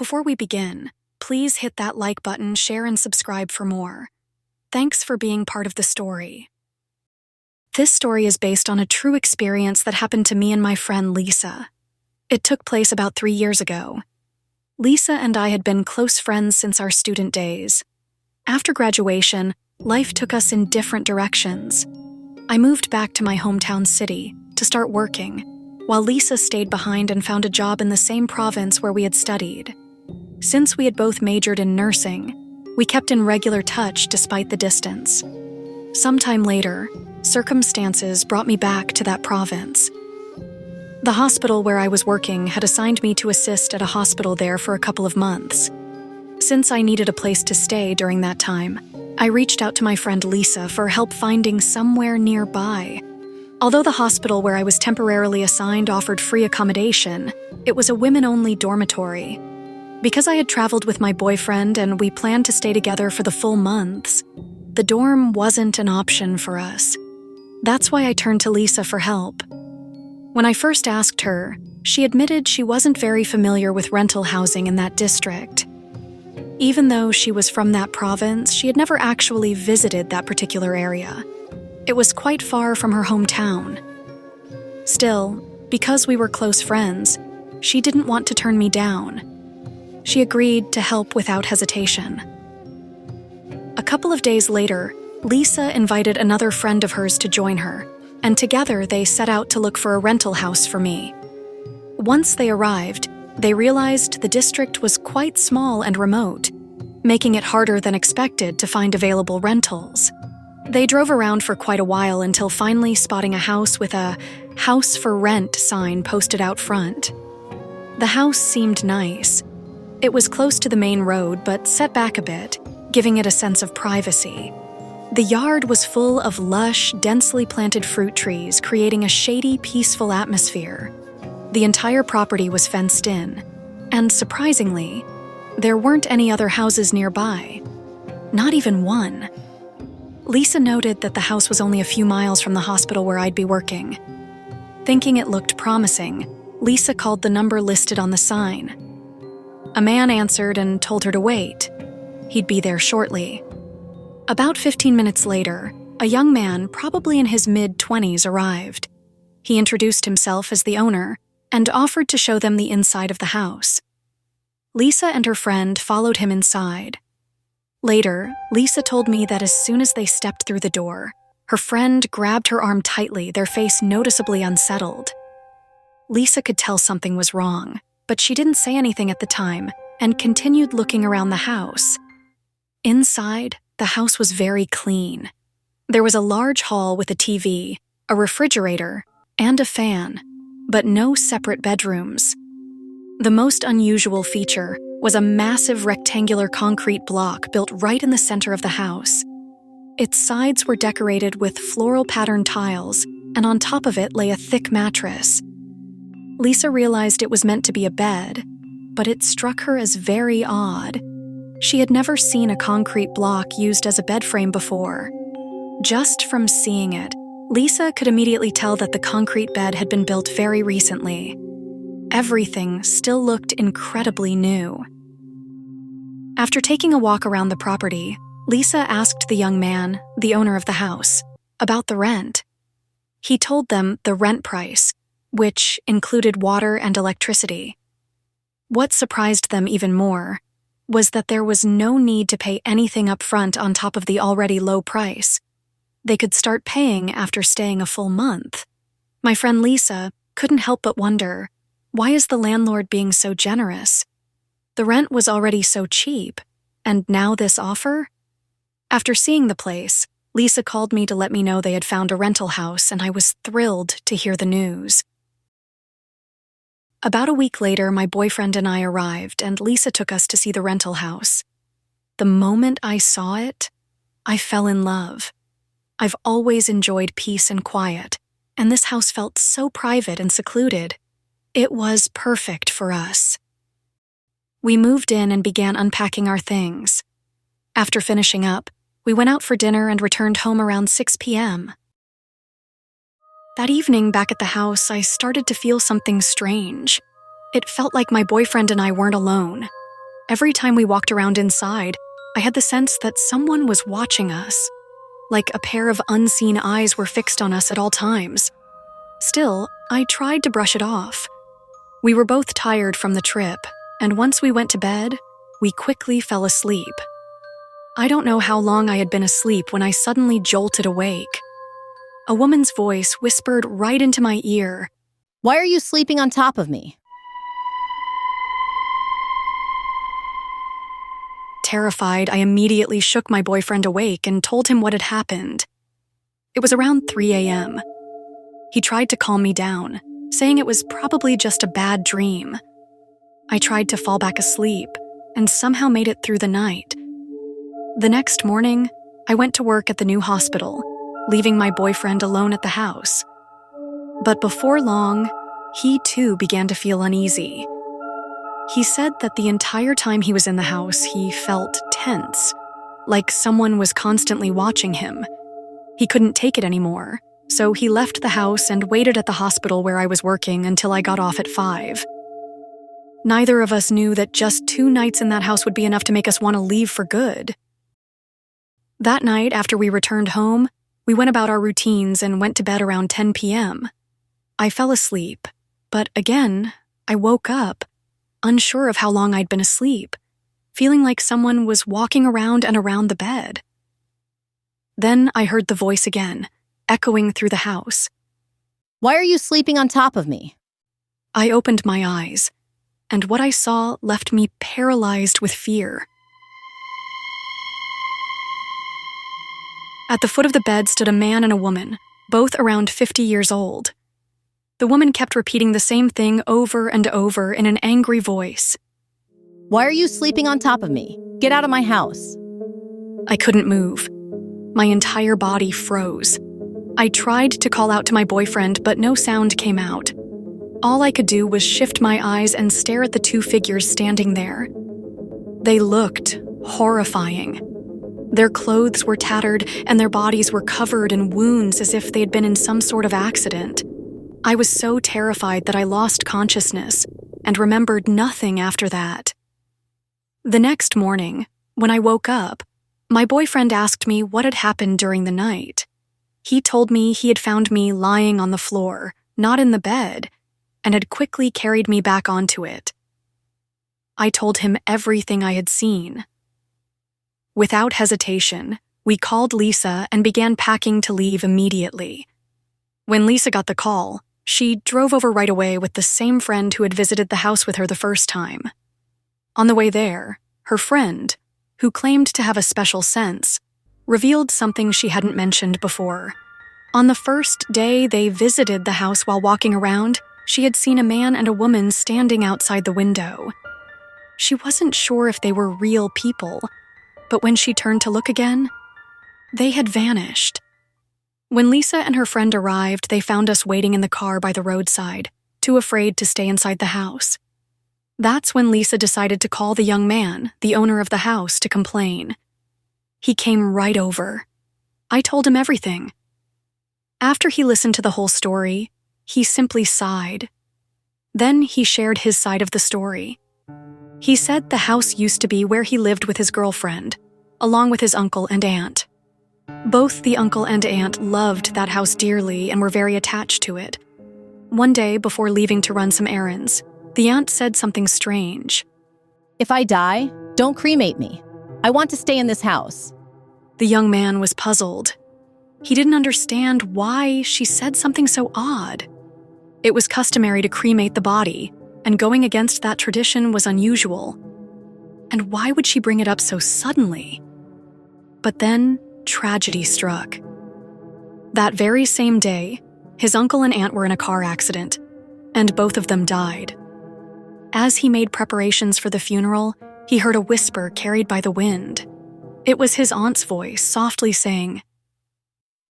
Before we begin, please hit that like button, share, and subscribe for more. Thanks for being part of the story. This story is based on a true experience that happened to me and my friend Lisa. It took place about 3 years ago. Lisa and I had been close friends since our student days. After graduation, life took us in different directions. I moved back to my hometown city to start working, while Lisa stayed behind and found a job in the same province where we had studied. Since we had both majored in nursing, we kept in regular touch despite the distance. Sometime later, circumstances brought me back to that province. The hospital where I was working had assigned me to assist at a hospital there for a couple of months. Since I needed a place to stay during that time, I reached out to my friend Lisa for help finding somewhere nearby. Although the hospital where I was temporarily assigned offered free accommodation, it was a women-only dormitory. Because I had traveled with my boyfriend and we planned to stay together for the full months, the dorm wasn't an option for us. That's why I turned to Lisa for help. When I first asked her, she admitted she wasn't very familiar with rental housing in that district. Even though she was from that province, she had never actually visited that particular area. It was quite far from her hometown. Still, because we were close friends, she didn't want to turn me down. She agreed to help without hesitation. A couple of days later, Lisa invited another friend of hers to join her, and together they set out to look for a rental house for me. Once they arrived, they realized the district was quite small and remote, making it harder than expected to find available rentals. They drove around for quite a while until finally spotting a house with a "House for Rent" sign posted out front. The house seemed nice. It was close to the main road but set back a bit, giving it a sense of privacy. The yard was full of lush, densely planted fruit trees, creating a shady, peaceful atmosphere. The entire property was fenced in, and surprisingly, there weren't any other houses nearby. Not even one. Lisa noted that the house was only a few miles from the hospital where I'd be working. Thinking it looked promising, Lisa called the number listed on the sign. A man answered and told her to wait. He'd be there shortly. About 15 minutes later, a young man, probably in his mid-20s, arrived. He introduced himself as the owner and offered to show them the inside of the house. Lisa and her friend followed him inside. Later, Lisa told me that as soon as they stepped through the door, her friend grabbed her arm tightly, their face noticeably unsettled. Lisa could tell something was wrong, but she didn't say anything at the time and continued looking around the house. Inside, the house was very clean. There was a large hall with a TV, a refrigerator, and a fan, but no separate bedrooms. The most unusual feature was a massive rectangular concrete block built right in the center of the house. Its sides were decorated with floral patterned tiles, and on top of it lay a thick mattress. Lisa realized it was meant to be a bed, but it struck her as very odd. She had never seen a concrete block used as a bed frame before. Just from seeing it, Lisa could immediately tell that the concrete bed had been built very recently. Everything still looked incredibly new. After taking a walk around the property, Lisa asked the young man, the owner of the house, about the rent. He told them the rent price, which included water and electricity. What surprised them even more was that there was no need to pay anything up front on top of the already low price. They could start paying after staying a full month. My friend Lisa couldn't help but wonder, why is the landlord being so generous? The rent was already so cheap, and now this offer? After seeing the place, Lisa called me to let me know they had found a rental house, and I was thrilled to hear the news. About a week later, my boyfriend and I arrived, and Lisa took us to see the rental house. The moment I saw it, I fell in love. I've always enjoyed peace and quiet, and this house felt so private and secluded. It was perfect for us. We moved in and began unpacking our things. After finishing up, we went out for dinner and returned home around 6 p.m. That evening back at the house, I started to feel something strange. It felt like my boyfriend and I weren't alone. Every time we walked around inside, I had the sense that someone was watching us, like a pair of unseen eyes were fixed on us at all times. Still, I tried to brush it off. We were both tired from the trip, and once we went to bed, we quickly fell asleep. I don't know how long I had been asleep when I suddenly jolted awake. A woman's voice whispered right into my ear, "Why are you sleeping on top of me?" Terrified, I immediately shook my boyfriend awake and told him what had happened. It was around 3 a.m. He tried to calm me down, saying it was probably just a bad dream. I tried to fall back asleep and somehow made it through the night. The next morning, I went to work at the new hospital, leaving my boyfriend alone at the house. But before long, he too began to feel uneasy. He said that the entire time he was in the house, he felt tense, like someone was constantly watching him. He couldn't take it anymore, so he left the house and waited at the hospital where I was working until I got off at 5. Neither of us knew that just 2 nights in that house would be enough to make us want to leave for good. That night, after we returned home, we went about our routines and went to bed around 10 p.m. I fell asleep, but again, I woke up, unsure of how long I'd been asleep, feeling like someone was walking around and around the bed. Then I heard the voice again, echoing through the house. "Why are you sleeping on top of me?" I opened my eyes, and what I saw left me paralyzed with fear. At the foot of the bed stood a man and a woman, both around 50 years old. The woman kept repeating the same thing over and over in an angry voice. "Why are you sleeping on top of me? Get out of my house." I couldn't move. My entire body froze. I tried to call out to my boyfriend, but no sound came out. All I could do was shift my eyes and stare at the 2 figures standing there. They looked horrifying. Their clothes were tattered and their bodies were covered in wounds as if they'd been in some sort of accident. I was so terrified that I lost consciousness and remembered nothing after that. The next morning, when I woke up, my boyfriend asked me what had happened during the night. He told me he had found me lying on the floor, not in the bed, and had quickly carried me back onto it. I told him everything I had seen. Without hesitation, we called Lisa and began packing to leave immediately. When Lisa got the call, she drove over right away with the same friend who had visited the house with her the first time. On the way there, her friend, who claimed to have a special sense, revealed something she hadn't mentioned before. On the first day they visited the house while walking around, she had seen a man and a woman standing outside the window. She wasn't sure if they were real people, but when she turned to look again, they had vanished. When Lisa and her friend arrived, they found us waiting in the car by the roadside, too afraid to stay inside the house. That's when Lisa decided to call the young man, the owner of the house, to complain. He came right over. I told him everything. After he listened to the whole story, he simply sighed. Then he shared his side of the story. He said the house used to be where he lived with his girlfriend, along with his uncle and aunt. Both the uncle and aunt loved that house dearly and were very attached to it. One day, before leaving to run some errands, the aunt said something strange. "If I die, don't cremate me. I want to stay in this house." The young man was puzzled. He didn't understand why she said something so odd. It was customary to cremate the body, and going against that tradition was unusual. And why would she bring it up so suddenly? But then, tragedy struck. That very same day, his uncle and aunt were in a car accident, and both of them died. As he made preparations for the funeral, he heard a whisper carried by the wind. It was his aunt's voice, softly saying,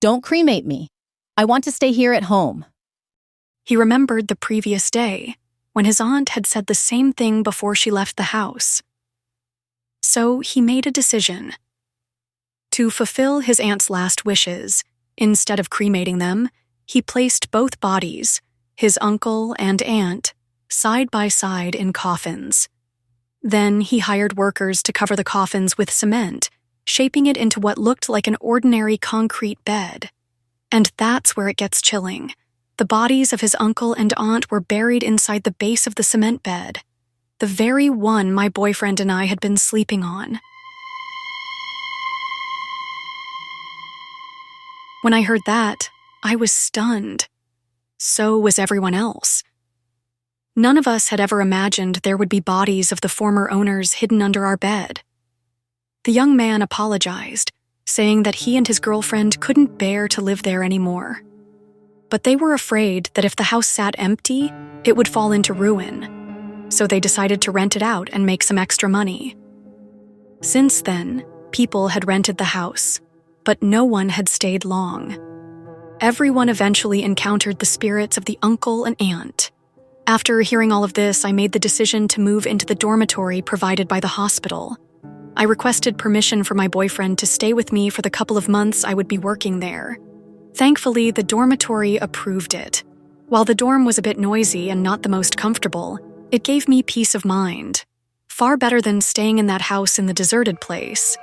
"Don't cremate me. I want to stay here at home." He remembered the previous day, when his aunt had said the same thing before she left the house. So he made a decision. To fulfill his aunt's last wishes, instead of cremating them, he placed both bodies, his uncle and aunt, side by side in coffins. Then he hired workers to cover the coffins with cement, shaping it into what looked like an ordinary concrete bed. And that's where it gets chilling. The bodies of his uncle and aunt were buried inside the base of the cement bed, the very one my boyfriend and I had been sleeping on. When I heard that, I was stunned. So was everyone else. None of us had ever imagined there would be bodies of the former owners hidden under our bed. The young man apologized, saying that he and his girlfriend couldn't bear to live there anymore. But they were afraid that if the house sat empty, it would fall into ruin. So they decided to rent it out and make some extra money. Since then, people had rented the house, but no one had stayed long. Everyone eventually encountered the spirits of the uncle and aunt. After hearing all of this, I made the decision to move into the dormitory provided by the hospital. I requested permission for my boyfriend to stay with me for the couple of months I would be working there. Thankfully, the dormitory approved it. While the dorm was a bit noisy and not the most comfortable, it gave me peace of mind. Far better than staying in that house in the deserted place.